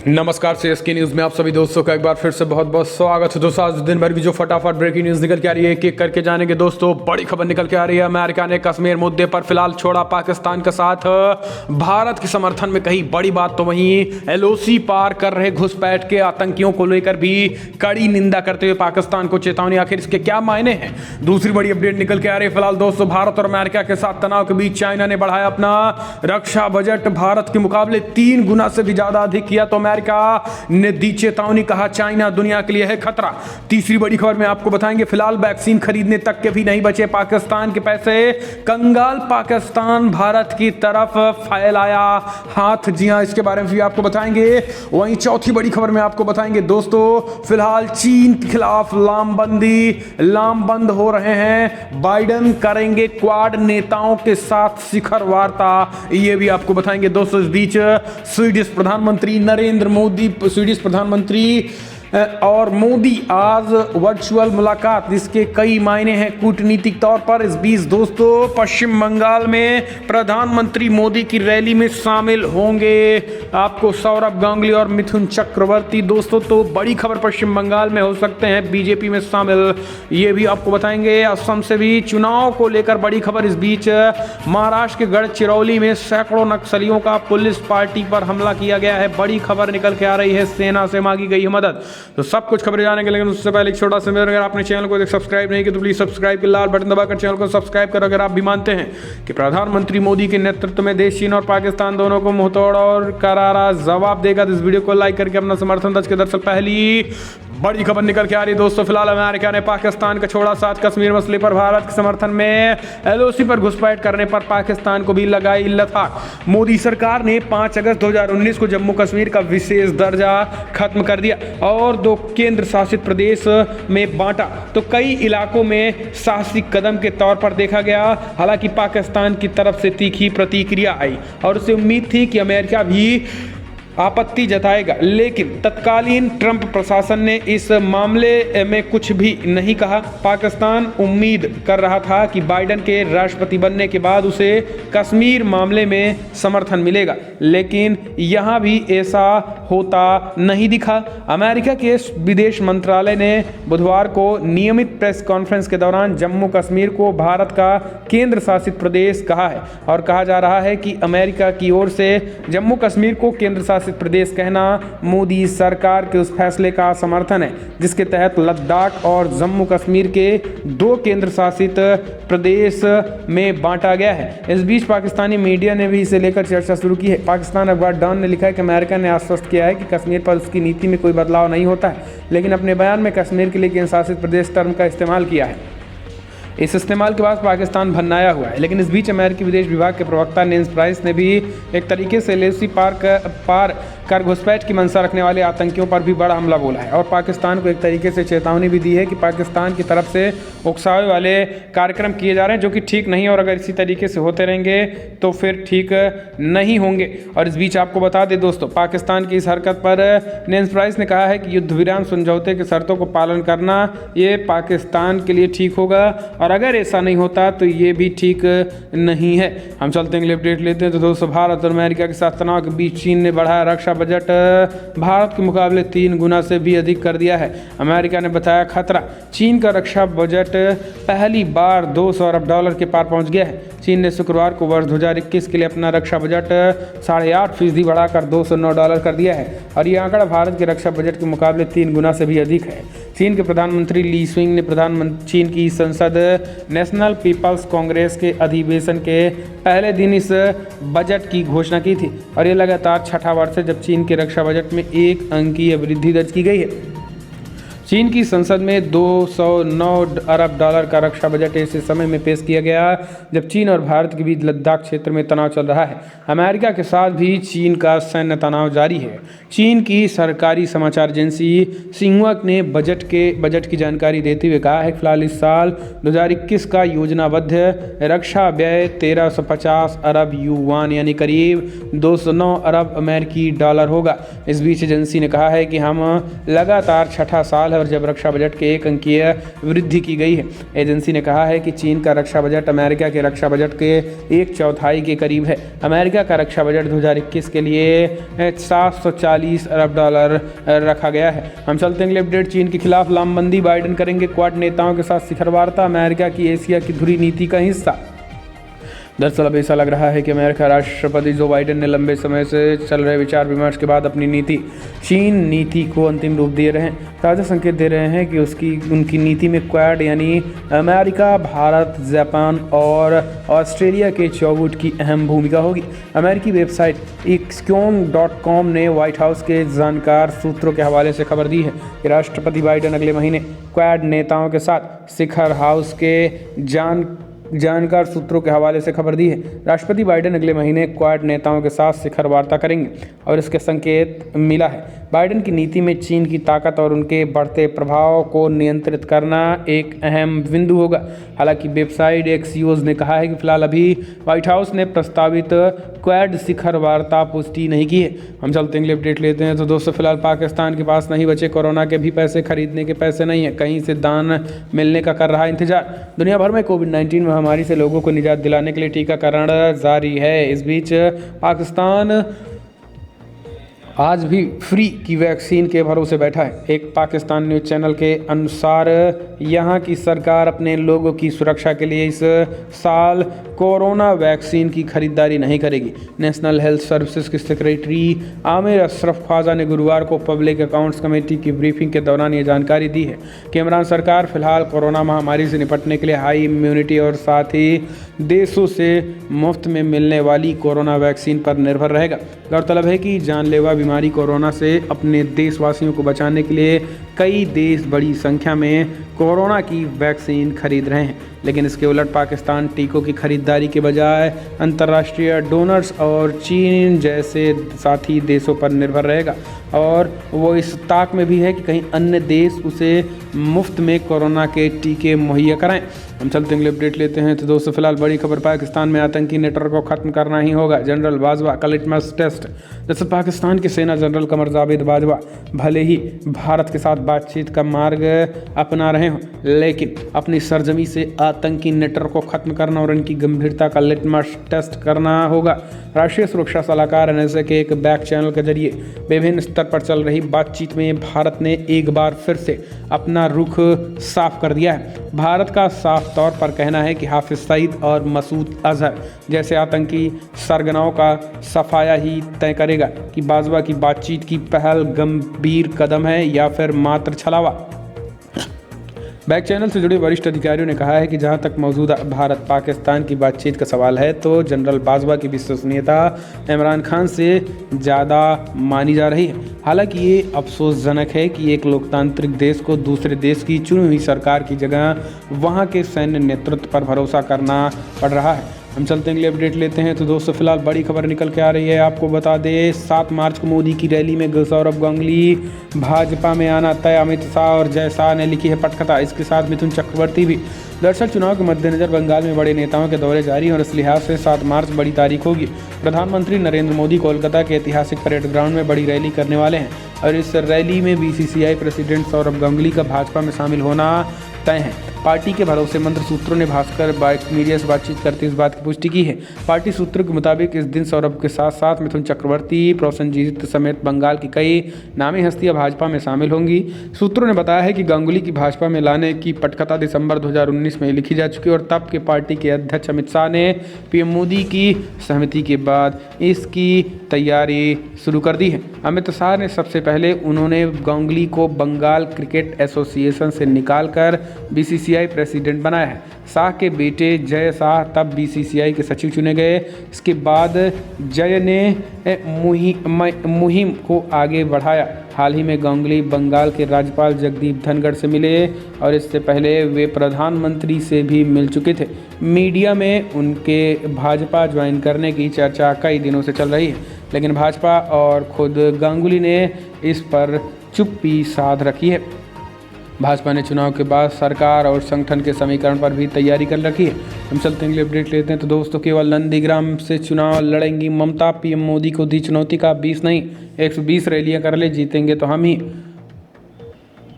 नमस्कार CSK news में आप सभी दोस्तों का एक बार फिर से बहुत बहुत स्वागत है। दोस्तों आज दिन भर की जो फटाफट ब्रेकिंग न्यूज निकल के आ रही है एक एक करके जानेंगे। दोस्तों बड़ी खबर निकल के आ रही है, अमेरिका ने कश्मीर मुद्दे पर फिलहाल छोड़ा पाकिस्तान का साथ। भारत के समर्थन में कही बड़ी बात तो वहीं एलओसी पार कर रहे घुसपैठ के आतंकियों को लेकर भी कड़ी निंदा करते हुए पाकिस्तान को चेतावनी। आखिर इसके क्या मायने हैं? दूसरी बड़ी अपडेट निकल के आ रही है फिलहाल दोस्तों, भारत और अमेरिका के साथ तनाव के बीच चाइना ने बढ़ाया अपना रक्षा बजट। भारत के मुकाबले 3 गुना से भी ज्यादा अधिक किया तो अमेरिका ने दी चेतावनी, कहा चाइना दुनिया के लिए है खतरा। तीसरी बड़ी खबर में आपको बताएंगे फिलहाल वैक्सीन खरीदने तक के भी नहीं बचे पाकिस्तान के पैसे। कंगाल पाकिस्तान भारत की तरफ फैलाया हाथ। जी हां, इसके बारे में भी आपको बताएंगे। वहीं चौथी बड़ी खबर में आपको बताएंगे दोस्तों, फिलहाल चीन के खिलाफ लामबंद हो रहे हैं। बाइडेन करेंगे क्वाड नेताओं के साथ शिखर वार्ता, ये भी आपको बताएंगे दोस्तों। इस बीच स्वीडिश प्रधानमंत्री नरेंद्र मोदी, स्वीडिश प्रधानमंत्री और मोदी आज वर्चुअल मुलाकात, जिसके कई मायने हैं कूटनीतिक तौर पर। इस बीच दोस्तों पश्चिम बंगाल में प्रधानमंत्री मोदी की रैली में शामिल होंगे आपको सौरभ गांगुली और मिथुन चक्रवर्ती। दोस्तों तो बड़ी खबर, पश्चिम बंगाल में हो सकते हैं बीजेपी में शामिल, ये भी आपको बताएंगे। असम से भी चुनाव को लेकर बड़ी खबर। इस बीच महाराष्ट्र के गढ़चिरौली में सैकड़ों नक्सलियों का पुलिस पार्टी पर हमला किया गया है। बड़ी खबर निकल के आ रही है, सेना से मांगी गई है मदद। तो सब कुछ खबरें जाने के, लेकिन उससे पहले एक छोटा सा मेरा, अगर आपने चैनल को सब्सक्राइब नहीं किया तो प्लीज सब्सक्राइब के लाल बटन दबाकर चैनल को सब्सक्राइब करो। अगर आप भी मानते हैं कि प्रधानमंत्री मोदी के नेतृत्व में देश चीन और पाकिस्तान दोनों को मुंहतोड़ और करारा जवाब देगा तो इस वीडियो को लाइक करके अपना समर्थन दर्ज के। दरअसल पहली बड़ी खबर निकल के आ रही है दोस्तों, फिलहाल अमेरिका ने पाकिस्तान का छोड़ा साथ। कश्मीर मसले पर भारत के समर्थन में एलओसी पर घुसपैठ करने पर पाकिस्तान को भी लगाई लताक। मोदी सरकार ने 5 अगस्त 2019 को जम्मू कश्मीर का विशेष दर्जा खत्म कर दिया और 2 केंद्र शासित प्रदेश में बांटा, तो कई इलाकों में साहसिक कदम के तौर पर देखा गया। हालांकि पाकिस्तान की तरफ से तीखी प्रतिक्रिया आई और उसे उम्मीद थी कि अमेरिका भी आपत्ति जताएगा, लेकिन तत्कालीन ट्रंप प्रशासन ने इस मामले में कुछ भी नहीं कहा। पाकिस्तान उम्मीद कर रहा था कि बाइडेन के राष्ट्रपति बनने के बाद उसे कश्मीर मामले में समर्थन मिलेगा, लेकिन यहां भी ऐसा होता नहीं दिखा। अमेरिका के विदेश मंत्रालय ने बुधवार को नियमित प्रेस कॉन्फ्रेंस के दौरान जम्मू कश्मीर को भारत का केंद्र शासित प्रदेश कहा है और कहा जा रहा है कि अमेरिका की ओर से जम्मू कश्मीर को केंद्र शासित प्रदेश कहना मोदी सरकार के उस फैसले का समर्थन है जिसके तहत लद्दाख और जम्मू कश्मीर के 2 केंद्र शासित प्रदेश में बांटा गया है। इस बीच पाकिस्तानी मीडिया ने भी इसे लेकर चर्चा शुरू की है। पाकिस्तान अखबार डॉन ने लिखा है कि अमेरिका ने आश्वस्त किया है कि कश्मीर पर उसकी नीति में कोई बदलाव नहीं होता है, लेकिन अपने बयान में कश्मीर के लिए केंद्र शासित प्रदेश टर्म का इस्तेमाल किया है। इस इस्तेमाल के बाद पाकिस्तान भन्नाया हुआ है। लेकिन इस बीच अमेरिकी विदेश विभाग के प्रवक्ता नेंस प्राइस ने भी एक तरीके से एलओसी पार कर घुसपैठ की मंशा रखने वाले आतंकियों पर भी बड़ा हमला बोला है और पाकिस्तान को एक तरीके से चेतावनी भी दी है कि पाकिस्तान की तरफ से उकसावे वाले कार्यक्रम किए जा रहे हैं जो कि ठीक नहीं, और अगर इसी तरीके से होते रहेंगे तो फिर ठीक नहीं होंगे। और इस बीच आपको बता दें दोस्तों, पाकिस्तान की इस हरकत पर नेंस प्राइस ने कहा है कि युद्ध विराम समझौते के शर्तों को पालन करना ये पाकिस्तान के लिए ठीक होगा और अगर ऐसा नहीं होता तो ये भी ठीक नहीं है। हम चलते हैं, अपडेट लेते हैं। तो दोस्तों भारत और अमेरिका के साथ तनाव के बीच चीन ने बढ़ाया रक्षा बजट, भारत के मुकाबले 3 गुना से भी अधिक कर दिया है। अमेरिका ने बताया खतरा। चीन का रक्षा बजट पहली बार $200 अरब के पार पहुंच गया है। चीन ने शुक्रवार को वर्ष 2021 के लिए अपना रक्षा बजट 8.5% बढ़ाकर $209 कर दिया है और यह आंकड़ा भारत के रक्षा बजट के मुकाबले 3 गुना से भी अधिक है। चीन के प्रधानमंत्री ली स्विंग ने चीन की संसद नेशनल पीपल्स कांग्रेस के अधिवेशन के पहले दिन इस बजट की घोषणा की थी और ये लगातार 6ठा वर्ष है जब चीन के रक्षा बजट में 1 अंकीय वृद्धि दर्ज की गई है। चीन की संसद में $209 अरब का रक्षा बजट ऐसे समय में पेश किया गया जब चीन और भारत के बीच लद्दाख क्षेत्र में तनाव चल रहा है। अमेरिका के साथ भी चीन का सैन्य तनाव जारी है। चीन की सरकारी समाचार एजेंसी सिंहुआ ने बजट की जानकारी देते हुए कहा है कि फिलहाल इस साल 2021 का योजनाबद्ध रक्षा व्यय 1350 अरब युआन यानी करीब 209 अरब अमेरिकी डॉलर होगा। इस बीच एजेंसी ने कहा है कि हम लगातार 6ठा साल है और और जब रक्षा बजट के 1 अंकीय वृद्धि की गई है। एजेंसी ने कहा है कि चीन का रक्षा बजट अमेरिका के रक्षा बजट के 1/4 के करीब है। अमेरिका का रक्षा बजट 2021 के लिए $740 अरब रखा गया है। हम चलते हैं अगले अपडेट। चीन के खिलाफ लामबंदी, बाइडेन करेंगे क्वाड नेताओं के साथ शिखर वार्ता, अमेरिका की एशिया की धुरी नीति का हिस्सा। दरअसल अब ऐसा लग रहा है कि अमेरिका राष्ट्रपति जो बाइडेन ने लंबे समय से चल रहे विचार विमर्श के बाद अपनी चीन नीति को अंतिम रूप दे रहे हैं। ताज़ा संकेत दे रहे हैं कि उनकी नीति में क्वाड यानी अमेरिका, भारत, जापान और ऑस्ट्रेलिया के चौगुट की अहम भूमिका होगी। अमेरिकी वेबसाइट Axios.com ने व्हाइट हाउस के जानकार सूत्रों के हवाले से खबर दी है कि राष्ट्रपति बाइडेन अगले महीने क्वाड नेताओं के साथ शिखर हाउस के जानकार सूत्रों के हवाले से खबर दी है। राष्ट्रपति बाइडेन अगले महीने क्वाड नेताओं के साथ शिखर वार्ता करेंगे और इसके संकेत मिला है। बाइडेन की नीति में चीन की ताकत और उनके बढ़ते प्रभाव को नियंत्रित करना एक अहम बिंदु होगा। हालांकि वेबसाइट एक्सियोस ने कहा है कि फिलहाल अभी व्हाइट हाउस ने प्रस्तावित क्वाड शिखर वार्ता पुष्टि नहीं की है। हम चलते हैं अपडेट लेते हैं। तो दोस्तों फिलहाल पाकिस्तान के पास नहीं बचे कोरोना के भी पैसे, खरीदने के पैसे नहीं है, कहीं से दान मिलने का कर रहा इंतजार। दुनिया भर में कोविड-19 महामारी से लोगों को निजात दिलाने के लिए टीकाकरण जारी है। इस बीच पाकिस्तान आज भी फ्री की वैक्सीन के भरोसे बैठा है। एक पाकिस्तान न्यूज़ चैनल के अनुसार यहाँ की सरकार अपने लोगों की सुरक्षा के लिए इस साल कोरोना वैक्सीन की खरीदारी नहीं करेगी। नेशनल हेल्थ सर्विसेज के सेक्रेटरी आमिर अशरफ ख्वाजा ने गुरुवार को पब्लिक अकाउंट्स कमेटी की ब्रीफिंग के दौरान ये जानकारी दी है कि इमरान सरकार फिलहाल कोरोना महामारी से निपटने के लिए हाई इम्यूनिटी और साथ ही देशों से मुफ्त में मिलने वाली कोरोना वैक्सीन पर निर्भर रहेगा। गौरतलब है कि जानलेवा बीमारी कोरोना से अपने देशवासियों को बचाने के लिए कई देश बड़ी संख्या में कोरोना की वैक्सीन खरीद रहे हैं, लेकिन इसके उलट पाकिस्तान टीकों की खरीदारी के बजाय अंतर्राष्ट्रीय डोनर्स और चीन जैसे साथी देशों पर निर्भर रहेगा और वो इस ताक में भी है कि कहीं अन्य देश उसे मुफ्त में कोरोना के टीके मुहैया कराएं। हम चलते हैं अपडेट लेते हैं। तो दोस्तों फिलहाल बड़ी खबर, पाकिस्तान में आतंकी नेटवर्क को खत्म करना ही होगा, जनरल बाजवा का लिटमस टेस्ट। दरअसल पाकिस्तान के सेना जनरल कमर जावेद बाजवा भले ही भारत के साथ बातचीत का मार्ग अपना रहे हों, लेकिन अपनी सरजमी से आतंकी नेटवर्क को खत्म करना और इनकी गंभीरता का लिटमस टेस्ट करना होगा। राष्ट्रीय सुरक्षा सलाहकार NSA के एक बैक चैनल के जरिए विभिन्न स्तर पर चल रही बातचीत में भारत ने एक बार फिर से अपना रुख साफ कर दिया है। भारत का साफ तौर पर कहना है कि हाफिज सईद और मसूद अजहर जैसे आतंकी सरगनाओं का सफाया ही तय करेगा कि बाजवा की बातचीत की पहल गंभीर कदम है या फिर मात्र छलावा। बैक चैनल से जुड़े वरिष्ठ अधिकारियों ने कहा है कि जहां तक मौजूदा भारत पाकिस्तान की बातचीत का सवाल है तो जनरल बाजवा की विश्वसनीयता इमरान खान से ज़्यादा मानी जा रही है। हालांकि ये अफसोसजनक है कि एक लोकतांत्रिक देश को दूसरे देश की चुनी हुई सरकार की जगह वहां के सैन्य नेतृत्व पर भरोसा करना पड़ रहा है। हम चलते हैं अगले अपडेट लेते हैं। तो दोस्तों फिलहाल बड़ी खबर निकल के आ रही है, आपको बता दें 7 मार्च को मोदी की रैली में सौरभ गांगुली भाजपा में आना तय, अमित शाह और जय शाह ने लिखी है पटकथा, इसके साथ मिथुन चक्रवर्ती भी। दरअसल चुनाव के मद्देनजर बंगाल में बड़े नेताओं के दौरे जारी हैं और इस लिहाज से 7 मार्च बड़ी तारीख होगी। प्रधानमंत्री नरेंद्र मोदी कोलकाता के ऐतिहासिक परेड ग्राउंड में बड़ी रैली करने वाले हैं और इस रैली में BCCI प्रेसिडेंट सौरभ गांगुली का भाजपा में शामिल होना तय है। पार्टी के भरोसेमंद सूत्रों ने भास्कर मीडिया से बातचीत करते इस बात की पुष्टि की है। पार्टी सूत्रों के मुताबिक इस दिन सौरभ के साथ साथ मिथुन चक्रवर्ती, प्रोसेनजीत समेत बंगाल की कई नामी हस्तियां भाजपा में शामिल होंगी। सूत्रों ने बताया है कि गांगुली की भाजपा में लाने की पटकथा दिसंबर 2019 में लिखी जा चुकी और तब के पार्टी के अध्यक्ष अमित शाह ने PM मोदी की सहमति के बाद इसकी तैयारी शुरू कर दी है। अमित शाह ने सबसे पहले उन्होंने गांगुली को बंगाल क्रिकेट एसोसिएशन से निकालकर BCCI प्रेसिडेंट बनाया है। शाह के बेटे जय शाह तब BCCI के सचिव चुने गए। इसके बाद जय ने मुहिम को आगे बढ़ाया। हाल ही में गांगुली बंगाल के राज्यपाल जगदीप धनखड़ से मिले और इससे पहले वे प्रधानमंत्री से भी मिल चुके थे। मीडिया में उनके भाजपा ज्वाइन करने की चर्चा कई दिनों से चल रही है, लेकिन भाजपा और खुद गांगुली ने इस पर चुप्पी साध रखी है। भाजपा ने चुनाव के बाद सरकार और संगठन के समीकरण पर भी तैयारी कर रखी है। हम चलते हैं अपडेट लेते हैं। तो दोस्तों केवल नंदीग्राम से चुनाव लड़ेंगी ममता, PM मोदी को दी चुनौती का 20 नहीं 120 रैलियां कर ले, जीतेंगे तो हम ही।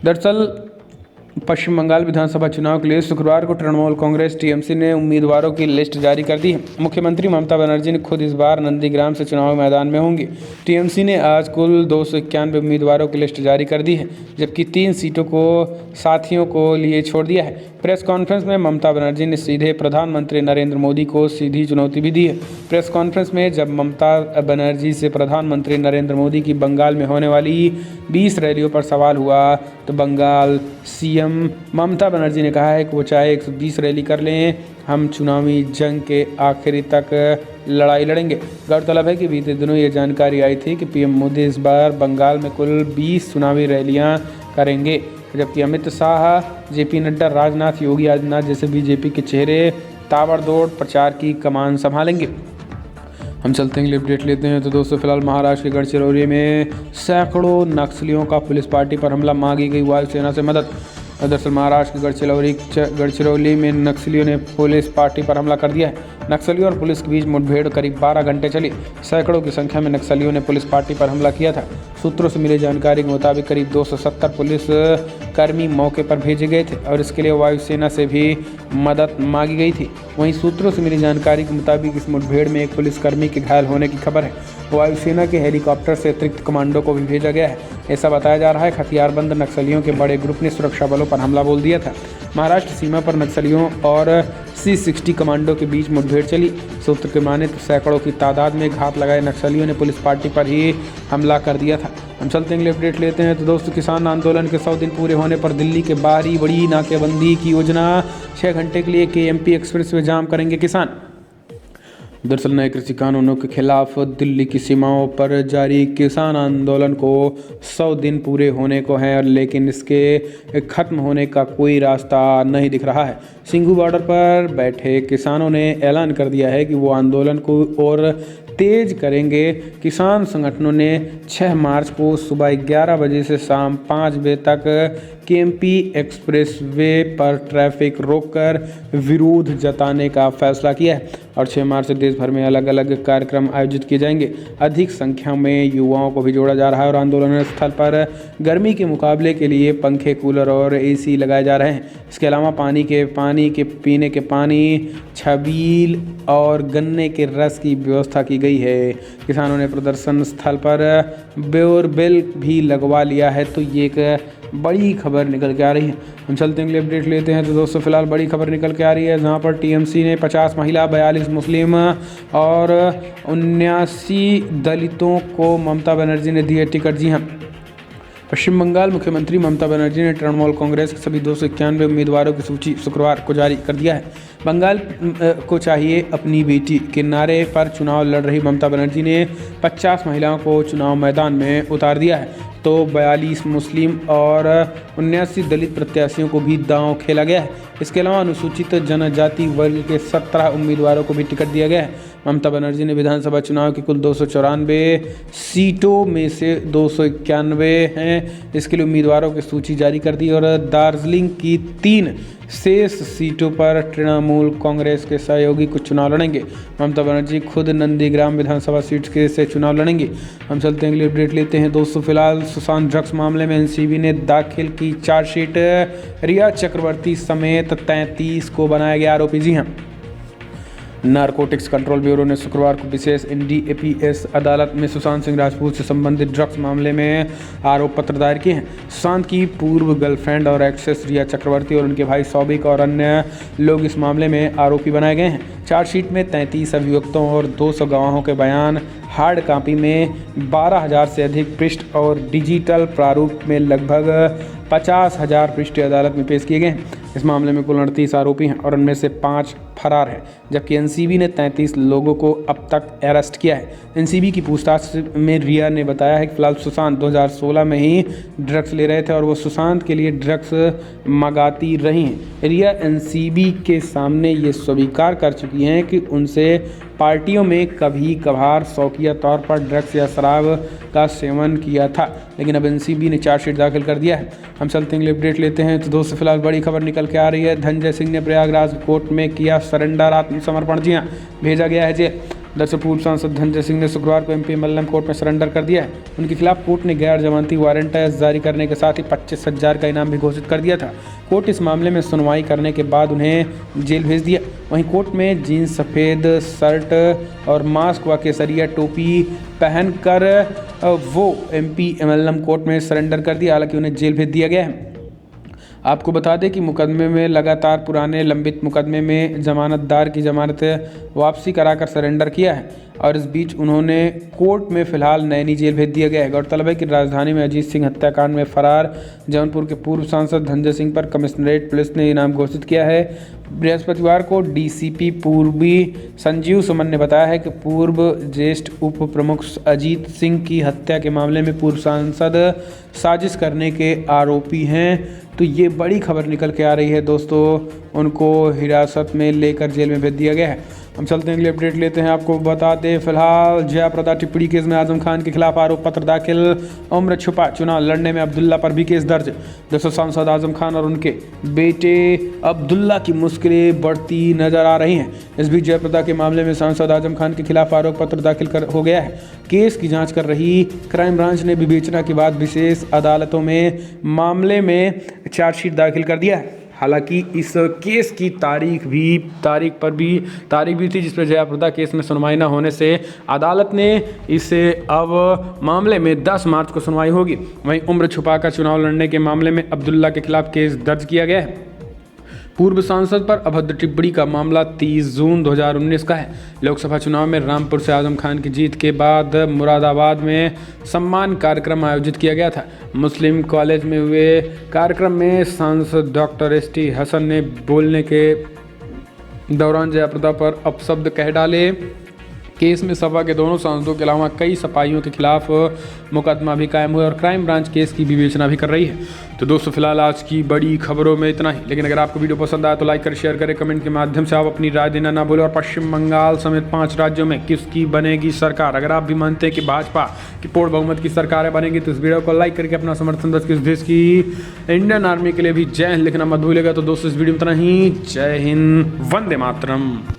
दरअसल पश्चिम बंगाल विधानसभा चुनाव के लिए शुक्रवार को तृणमूल कांग्रेस टीएमसी ने उम्मीदवारों की लिस्ट जारी कर दी है। मुख्यमंत्री ममता बनर्जी ने खुद इस बार नंदीग्राम से चुनाव मैदान में होंगी। टीएमसी ने आज कुल 291 उम्मीदवारों की लिस्ट जारी कर दी है, जबकि 3 सीटों को साथियों को लिए छोड़ दिया है। प्रेस कॉन्फ्रेंस में ममता बनर्जी ने सीधे प्रधानमंत्री नरेंद्र मोदी को सीधी चुनौती भी दी है। प्रेस कॉन्फ्रेंस में जब ममता बनर्जी से प्रधानमंत्री नरेंद्र मोदी की बंगाल में होने वाली 20 रैलियों पर सवाल हुआ तो बंगाल सीएम ममता बनर्जी ने कहा है कि वो चाहे 120 रैली कर लें, हम चुनावी जंग के आखिरी तक लड़ाई लड़ेंगे। गौरतलब है कि बीते दिनों ये जानकारी आई थी कि पीएम मोदी इस बार बंगाल में कुल 20 चुनावी रैलियां करेंगे, जबकि अमित शाह, जेपी नड्डा, राजनाथ, योगी आदित्यनाथ जैसे बीजेपी के चेहरे ताबड़तोड़ प्रचार की कमान संभालेंगे। हम चलते हैं, अपडेट लेते हैं। तो दोस्तों, फिलहाल महाराष्ट्र के गढ़चिरौली में सैकड़ों नक्सलियों का पुलिस पार्टी पर हमला, मांगी गई वायुसेना से मदद। दरअसल महाराष्ट्र के गढ़चिरौली में नक्सलियों ने पुलिस पार्टी पर हमला कर दिया है। नक्सलियों और पुलिस के बीच मुठभेड़ करीब 12 घंटे चली। सैकड़ों की संख्या में नक्सलियों ने पुलिस पार्टी पर हमला किया था। सूत्रों से मिली जानकारी के मुताबिक करीब 270 पुलिस कर्मी मौके पर भेजे गए थे और इसके लिए वायुसेना से भी मदद मांगी गई थी। वहीं सूत्रों से मिली जानकारी के मुताबिक इस मुठभेड़ में एक पुलिसकर्मी के घायल होने की खबर है। वायुसेना के हेलीकॉप्टर से अतिरिक्त कमांडो को भी भेजा गया है। ऐसा बताया जा रहा है कि हथियारबंद नक्सलियों के बड़े ग्रुप ने सुरक्षा बलों पर हमला बोल दिया था। महाराष्ट्र सीमा पर नक्सलियों और C-60 कमांडो के बीच मुठभेड़ चली। सूत्र के माने तो सैकड़ों की तादाद में घात लगाए नक्सलियों ने पुलिस पार्टी पर ही हमला कर दिया था। हम चलते हैं, अपडेट लेते हैं। तो दोस्तों, किसान आंदोलन के 100 दिन पूरे होने पर दिल्ली के बाहरी बड़ी नाकेबंदी की योजना। 6 घंटे के लिए KMP एक्सप्रेस वे जाम करेंगे किसान। दरअसल नए कृषि कानूनों के खिलाफ दिल्ली की सीमाओं पर जारी किसान आंदोलन को 100 दिन पूरे होने को हैं, लेकिन इसके खत्म होने का कोई रास्ता नहीं दिख रहा है। सिंघू बॉर्डर पर बैठे किसानों ने ऐलान कर दिया है कि वो आंदोलन को और तेज करेंगे। किसान संगठनों ने 6 मार्च को सुबह 11 बजे से शाम 5 बजे तक KMP एक्सप्रेस वे पर ट्रैफिक रोककर विरोध जताने का फैसला किया है और 6 मार्च से देश भर में अलग अलग कार्यक्रम आयोजित किए जाएंगे। अधिक संख्या में युवाओं को भी जोड़ा जा रहा है और आंदोलन स्थल पर गर्मी के मुकाबले के लिए पंखे, कूलर और AC लगाए जा रहे हैं। इसके अलावा पानी के पीने के पानी, छबील और गन्ने के रस की व्यवस्था की गई है। किसानों ने प्रदर्शन स्थल पर बोरवेल भी लगवा लिया है। तो ये एक बड़ी खबर निकल के आ रही है। हम चलते हैं, अपडेट लेते हैं। तो दोस्तों, फिलहाल बड़ी खबर निकल के आ रही है, जहां पर TMC ने 50 महिला, 42 मुस्लिम और 79 दलितों को ममता बनर्जी ने दिए टिकट। जी हाँ, पश्चिम बंगाल मुख्यमंत्री ममता बनर्जी ने तृणमूल कांग्रेस के सभी 291 उम्मीदवारों की सूची शुक्रवार को जारी कर दिया है। बंगाल को चाहिए अपनी बेटी के नारे पर चुनाव लड़ रही ममता बनर्जी ने 50 महिलाओं को चुनाव मैदान में उतार दिया है, तो 42 मुस्लिम और 79 दलित प्रत्याशियों को भी दांव खेला गया है। इसके अलावा अनुसूचित जनजाति वर्ग के 17 उम्मीदवारों को भी टिकट दिया गया है। ममता बनर्जी ने विधानसभा चुनाव की कुल 294 सीटों में से 291 हैं, इसके लिए उम्मीदवारों की सूची जारी कर दी और दार्जिलिंग की 3 शेष सीटों पर तृणमूल कांग्रेस के सहयोगी कुछ चुनाव लड़ेंगे। ममता बनर्जी खुद नंदीग्राम विधानसभा सीट के से चुनाव लड़ेंगे। हम चलते हैं, अपडेट लेते हैं। दोस्तों, फिलहाल सुशांत ड्रग्स मामले में NCB ने दाखिल की चार्जशीट। रिया चक्रवर्ती समेत 33 को बनाया गया आरोपी। जी हाँ, नारकोटिक्स कंट्रोल ब्यूरो ने शुक्रवार को विशेष NDAPS अदालत में सुशांत सिंह राजपूत से संबंधित ड्रग्स मामले में आरोप पत्र दायर किए हैं। सुशांत की पूर्व गर्लफ्रेंड और एक्ट्रेस रिया चक्रवर्ती और उनके भाई सौबिक और अन्य लोग इस मामले में आरोपी बनाए गए हैं। चार्जशीट में 33 अभियुक्तों और 200 गवाहों के बयान हार्ड कॉपी में 12,000 से अधिक पृष्ठ और डिजिटल प्रारूप में लगभग 50,000 पृष्ठ अदालत में पेश किए गए हैं। इस मामले में कुल 38 आरोपी हैं और उनमें से 5 फरार हैं, जबकि NCB ने 33 लोगों को अब तक अरेस्ट किया है। NCB की पूछताछ में रिया ने बताया है कि फिलहाल सुशांत 2016 में ही ड्रग्स ले रहे थे और वो सुशांत के लिए ड्रग्स मंगाती रही हैं। रिया NCB के सामने ये स्वीकार कर चुकी हैं कि उनसे पार्टियों में कभी कभार शौकिया तौर पर ड्रग्स या शराब का सेवन किया था, लेकिन अब NCB ने चार्जशीट दाखिल कर दिया है। हम चलते हैं, अपडेट लेते हैं। तो दोस्तों, फिलहाल बड़ी खबर निकल के आ रही है। धनंजय सिंह ने प्रयागराज कोर्ट में किया सरेंडर, आत्मसमर्पण। जी हाँ, भेजा गया है जेल। उधर से पूर्व सांसद धनंजय सिंह ने शुक्रवार को एमपी एमएलएम कोर्ट में सरेंडर कर दिया है। उनके खिलाफ कोर्ट ने गैर जमानती वारंट जारी करने के साथ ही 25,000 का इनाम भी घोषित कर दिया था। कोर्ट इस मामले में सुनवाई करने के बाद उन्हें जेल भेज दिया। वहीं कोर्ट में जीन्स, सफ़ेद शर्ट और मास्क व केसरिया टोपी पहनकर वो एमपी एमएलएम कोर्ट में सरेंडर कर दिया। हालांकि उन्हें जेल भेज दिया गया है। आपको बता दें कि मुकदमे में लगातार पुराने लंबित मुकदमे में जमानतदार की जमानत वापसी कराकर सरेंडर किया है और इस बीच उन्होंने कोर्ट में फिलहाल नैनी जेल भेज दिया गया है। गौरतलब है कि राजधानी में अजीत सिंह हत्याकांड में फरार जौनपुर के पूर्व सांसद धनंजय सिंह पर कमिश्नरेट पुलिस ने इनाम घोषित किया है। बृहस्पतिवार को डीसीपी पूर्वी संजीव सुमन ने बताया है कि पूर्व ज्येष्ठ उप प्रमुख अजीत सिंह की हत्या के मामले में पूर्व सांसद साजिश करने के आरोपी हैं। तो ये बड़ी खबर निकल के आ रही है दोस्तों, उनको हिरासत में लेकर जेल में भेज दिया गया है। हम चलते हैं अगले अपडेट लेते हैं। आपको बता दें फिलहाल जयाप्रदा टिप्पणी केस में आजम खान के खिलाफ आरोप पत्र दाखिल। उम्र छुपा चुनाव लड़ने में अब्दुल्ला पर भी केस दर्ज। दोस्तों सांसद आजम खान और उनके बेटे अब्दुल्ला की मुश्किलें बढ़ती नजर आ रही हैं। इस बीच जयाप्रदा के मामले में सांसद आजम खान के खिलाफ आरोप पत्र दाखिल हो गया है। केस की जाँच कर रही क्राइम ब्रांच ने विवेचना के बाद विशेष अदालतों में मामले में चार्जशीट दाखिल कर दिया है। हालांकि इस केस की तारीख भी थी जिस पर जयाप्रदा केस में सुनवाई न होने से अदालत ने इसे अब मामले में 10 मार्च को सुनवाई होगी। वहीं उम्र छुपाकर चुनाव लड़ने के मामले में अब्दुल्ला के खिलाफ केस दर्ज किया गया है। पूर्व सांसद पर अभद्र टिप्पणी का मामला 30 जून 2019 का है। लोकसभा चुनाव में रामपुर से आजम खान की जीत के बाद मुरादाबाद में सम्मान कार्यक्रम आयोजित किया गया था। मुस्लिम कॉलेज में हुए कार्यक्रम में सांसद डॉक्टर ST हसन ने बोलने के दौरान जयाप्रदा पर अपशब्द कह डाले। केस में सपा के दोनों सांसदों के अलावा कई सपाहियों के खिलाफ मुकदमा भी कायम हुआ और क्राइम ब्रांच केस की विवेचना भी कर रही है। तो दोस्तों फिलहाल आज की बड़ी खबरों में इतना ही। लेकिन अगर आपको वीडियो पसंद आया तो लाइक करें, शेयर करें, कमेंट के माध्यम से आप अपनी राय देना ना भूलें। और पश्चिम बंगाल समेत 5 राज्यों में किसकी बनेगी सरकार, अगर आप भी मानते हैं कि भाजपा की पूर्ण बहुमत की सरकारें बनेंगी तो इस वीडियो को लाइक करके अपना समर्थन दस किस देश की इंडियन आर्मी के लिए भी जय हिंद लिखना मत भूलेगा। तो दोस्तों इस वीडियो में इतना ही। जय हिंद, वंदे मातरम।